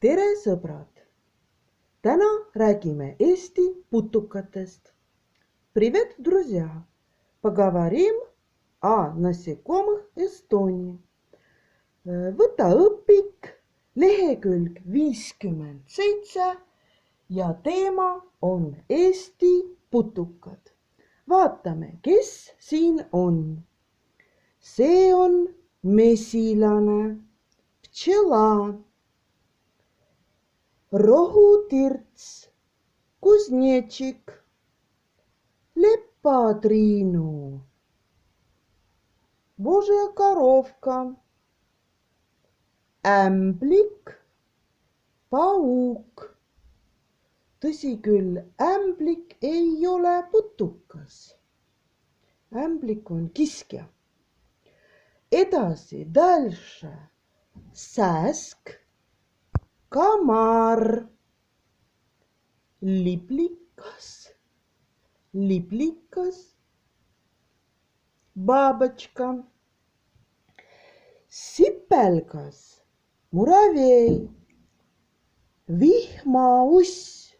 Tere sõbrad! Täna räägime Eesti putukatest. Привет, друзья! Поговорим о насекомых Эстонии. Võta õpik, lehekülg 57 ja teema on Eesti putukad. Vaatame, kes siin on. See on mesilane, ptšela, rohutirts, kuznečik, lepatriinu, Božja korovka, ämblik, pauk. Tõsi küll, ämblik ei ole putukas. Ämblik on kiskja. Edasi, дальше, sääsk, kamar, liplikas, бабочка, sipelgas, muravei, vihmauss,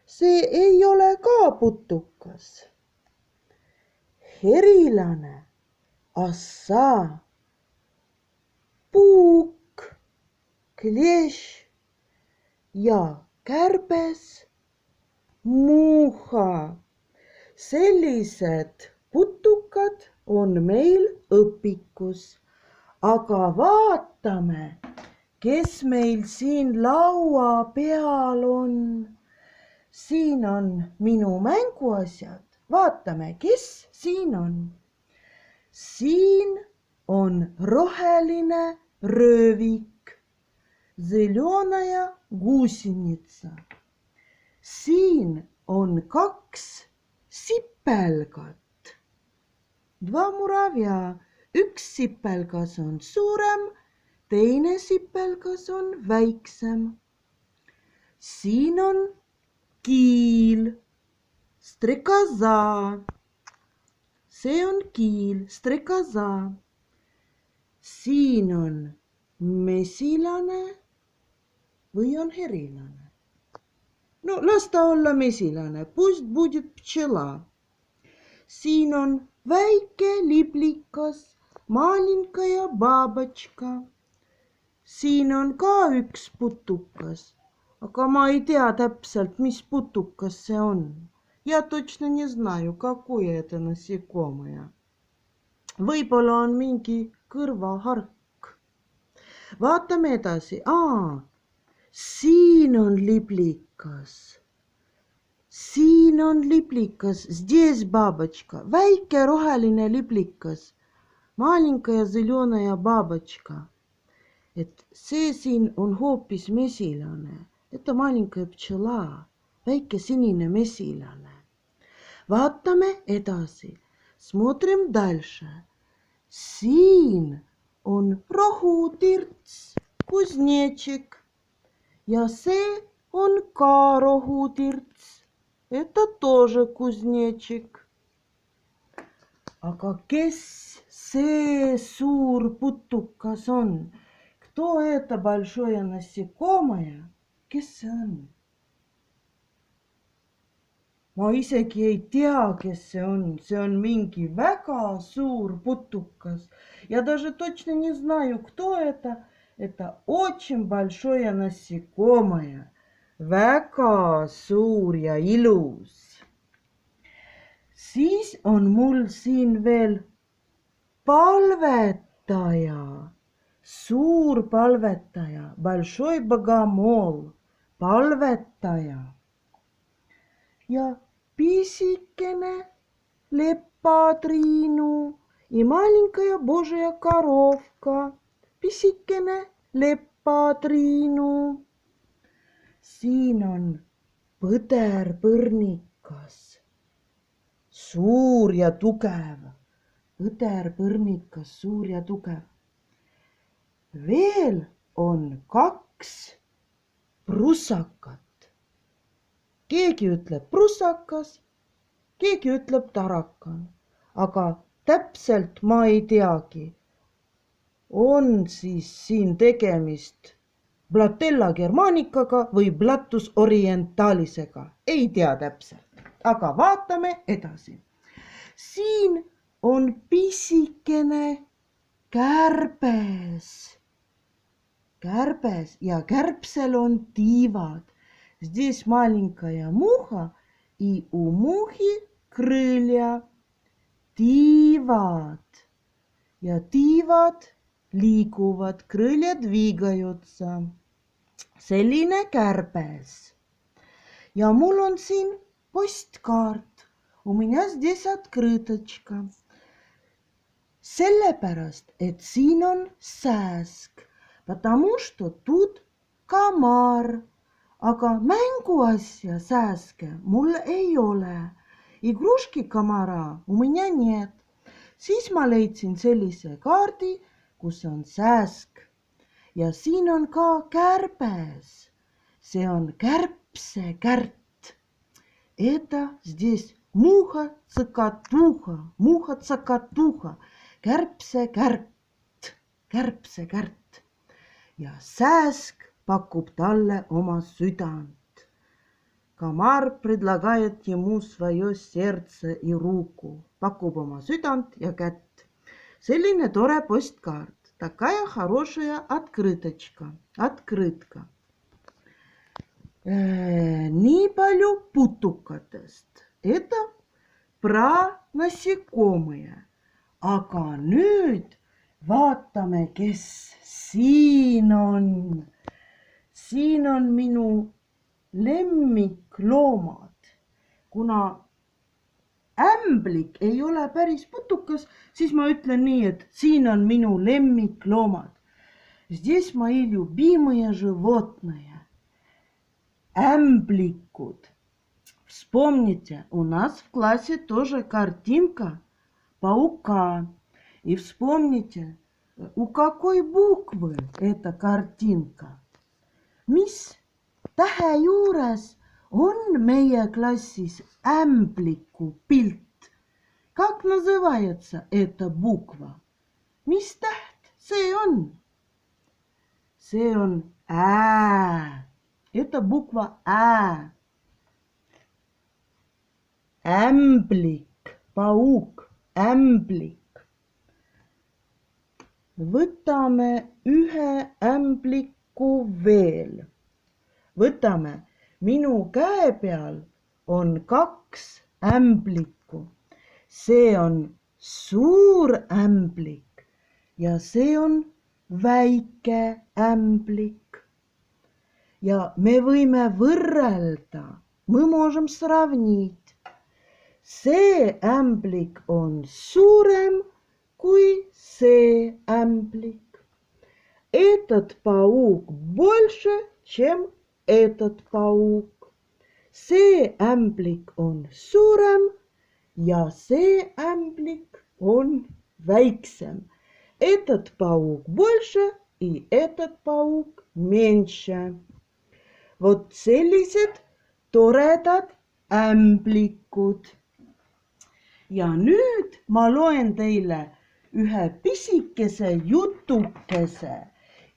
see ei ole ka putukas. Herilane, assa, puuk, klešš ja kärbes, muuha. Sellised putukad on meil õpikus. Aga vaatame, kes meil siin laua peal on. Siin on minu mänguasjad. Vaatame, kes siin on. Siin on roheline röövik, zelenaja guusinitsa. Siin on 2 sipelgat, 2 muravja. Üks sipelgas on suurem, teine sipelgas on väiksem. Siin on kiil, strekaza. See on kiil, strekaza. Siin on mesilane või on herilane. No las ta olla mesilane, pust будет ptšela. Siin on väike liblikas, malinkaja бабочка. Siin on ka üks putukas, aga ma ei tea täpselt, mis putukas see on. Я точно не знаю, какое это насекомое. Võib-olla on mingi kõrvahark. Vaatame edasi. Siin on liblikas. Siin on liblikas. Здесь бабочка. Väike roheline liblikas. Malinkaja zelenaja бабочка. Et see siin on hoopis mesilane. Это маленькая ptšela. Väike sinine mesilane. Vaatame edasi. Смотрим дальше. Siin on rohutirts, kuznečik. Ja see on ka rohutirts. Это тоже kuznečik. Aga kes see suur putukas on? Кто это большое насекомое? Kes see on? Ma isegi ei tea, kes see on. See on mingi väga suur putukas. Я даже точно не знаю, кто это. Это очень большое насекомое. Väga suur ja ilus. Siis on mul siin veel palvetaja. Suur palvetaja. Большой богомол. Palvetaja. Ja pisikene lepatriinu ja malinkaja Božja korovka. Pisikene lepatriinu. Siin on põderpõrnikas. Suur ja tugev. Põderpõrnikas, suur ja tugev. Veel on 2 prussakat. Keegi ütleb prussakas, keegi ütleb tarakan, aga täpselt ma ei teagi. On siis siin tegemist Blatella germanikaga või Blattus orientalisega, ei tea täpselt, aga vaatame edasi. Siin on pisikene kärbes. Kärbes ja kärbsel on tiivad. Здесь маленькая муха и у мухи крылья. Tiivad. Ja tiivad liiguvad, крылья двигаются. Selline kärbes. Ja mul on siin postkaart. У меня здесь открыточка. Sellepärast, et siin on sääsk, потому что тут комар. Aga mänguasja sääske mul ei ole. Игрушки комара у меня нет. Siis ma leidsin sellise kaardi, kus on sääsk. Ja siin on ka kärbes. See on kärbsekärt. Это здесь муха-цокотуха, муха-цокотуха, kärbsekärt, kärbsekärt. Ja sääsk pakub talle oma südant. Комар предлагает ему свое сердце и руку. Pakub oma südant ja kätt. Selline tore postkaart. Такая хорошая открыточка. Открытка. Nii palju putukatest. Это про насекомые. Aga nüüd vaatame, kes siin on. Siin on minu lemmikloomad. Kuna ämblik ei ole päris putukas, siis ma ütlen nii, et siin on minu lemmikloomad. Здесь мои любимые животные. Ämblikud. Вспомните, у нас в классе тоже картинка паука. И вспомните, у какой буквы эта картинка. Mis tähe juures on meie klassis ämbliku pilt? Как называется эта буква? Mis täht see on? See on ä. Это буква ä. Ämblik, pauk, ämblik. Võtame ühe ämbliku veel. Võtame, minu käe peal on 2 ämblikku. See on suur ämblik ja see on väike ämblik. Ja me võime võrrelda, мы можем сравнить. See ämblik on suurem kui see ämblik. Этот паук больше, чем этот паук. See ämblik on suurem ja see ämblik on väiksem. Этот паук больше и этот паук меньше. Vot sellised toredad ämblikud. Ja nüüd ma loen teile ühe pisikese jutukese.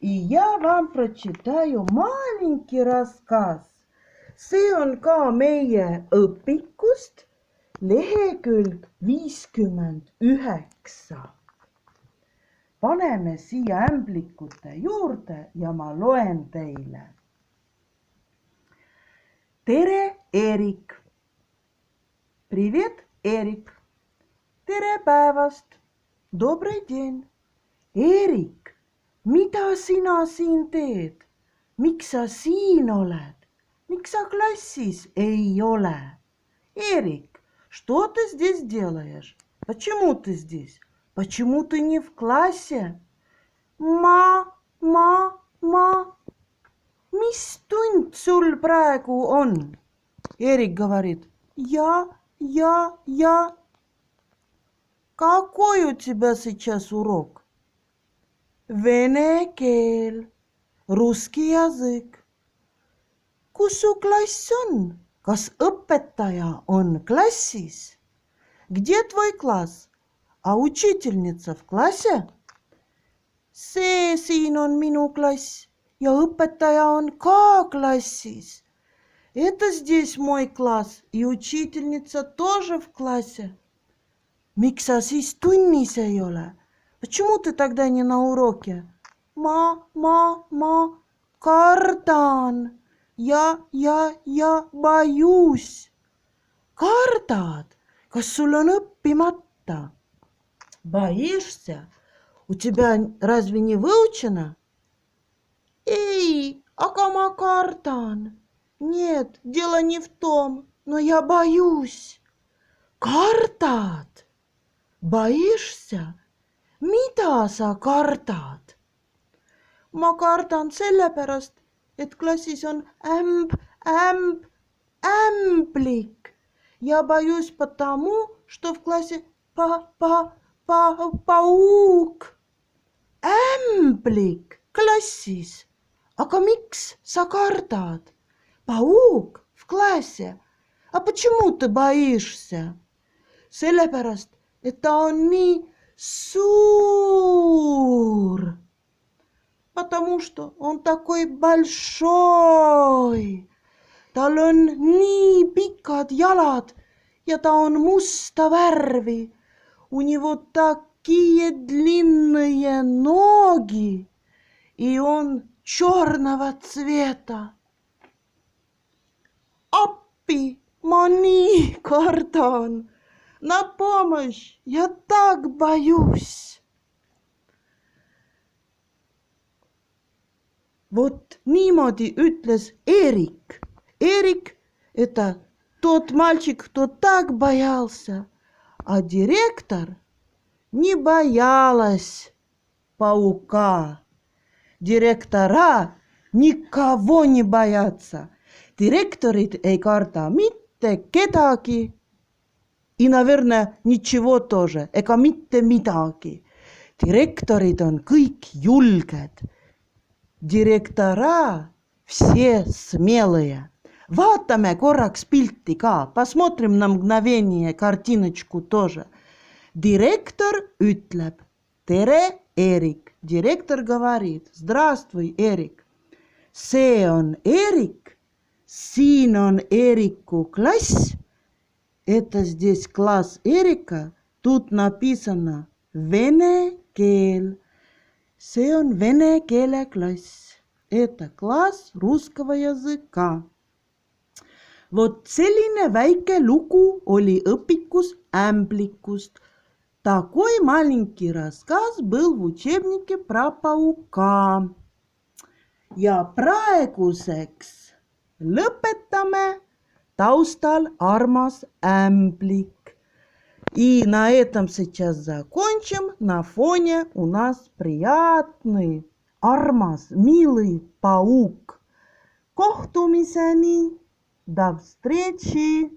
И я вам прочитаю маленький рассказ. See on ka meie õpikust lehekülg 59. Paneme siia ämblikute juurde ja ma loen teile. Tere, Erik! Привет, Erik! Tere päevast! Добрый день! Erik, mida sina siin teed? Miks sa siin oled? Miks sa klassis ei ole? Erik, что ты здесь делаешь? Почему ты здесь? Почему ты не в классе? Mis tund sul praegu on? Erik говорит, я. Какой у тебя сейчас урок? Vene keel, russki язык. Kus su klass on? Kas õpetaja on klassis? Где твой класс? А учительница в классе? See siin on minu klass ja õpetaja on ka klassis. Это здесь мой класс, и учительница тоже в классе. Miks sa siis tunnis ei ole? Почему ты тогда не на уроке? Ma kardan. Я боюсь. Kardad? Kas sul on õppimata? Боишься? У тебя разве не выучено? Эй, aga ma kardan. Нет, дело не в том, но я боюсь. Kardad? Боишься? Mida sa kardad? Ma kardan sellepärast, et klassis on ämblik. Я боюсь потому, что в классе паук. Ämblik klassis. Aga miks sa kardad? Паук в классе. А почему ты боишься? Sellepärast, et ta on nii suur. Потому что он такой большой. Tal on nii pikad jalad ja ta on musta värvi. У него такие длинные ноги, и он черного цвета. Appi, ma nii kardan. На помощь, я так боюсь. Вот niimoodi ütles Эрик. Эрик – это тот мальчик, кто так боялся, а директор не боялась паука. Директора никого не боятся. Директорid ei karda mitte kedagi. И, наверное, ничего тоже, ega mitte midagi. Директорid on kõik julged. Директора все смелые. Vaatame korraks pilti ka. Посмотрим на мгновение картиночку тоже. Директор ütleb: Tere, Erik. Директор говорит: Здравствуй, Эрик. See on Erik. Siin on Eriku klass. Это здесь класс Эрика. Тут написано vene keel. See on vene keele klass. Это класс русского языка. Вот selline väike lugu oli õpikus ämblikust. Такой маленький рассказ был в учебнике про паука. Ja praeguseks lõpetame Taustal armas ämblik. И на этом сейчас закончим. На фоне у нас приятный, armas, милый паук. Kohtumiseni! До встречи!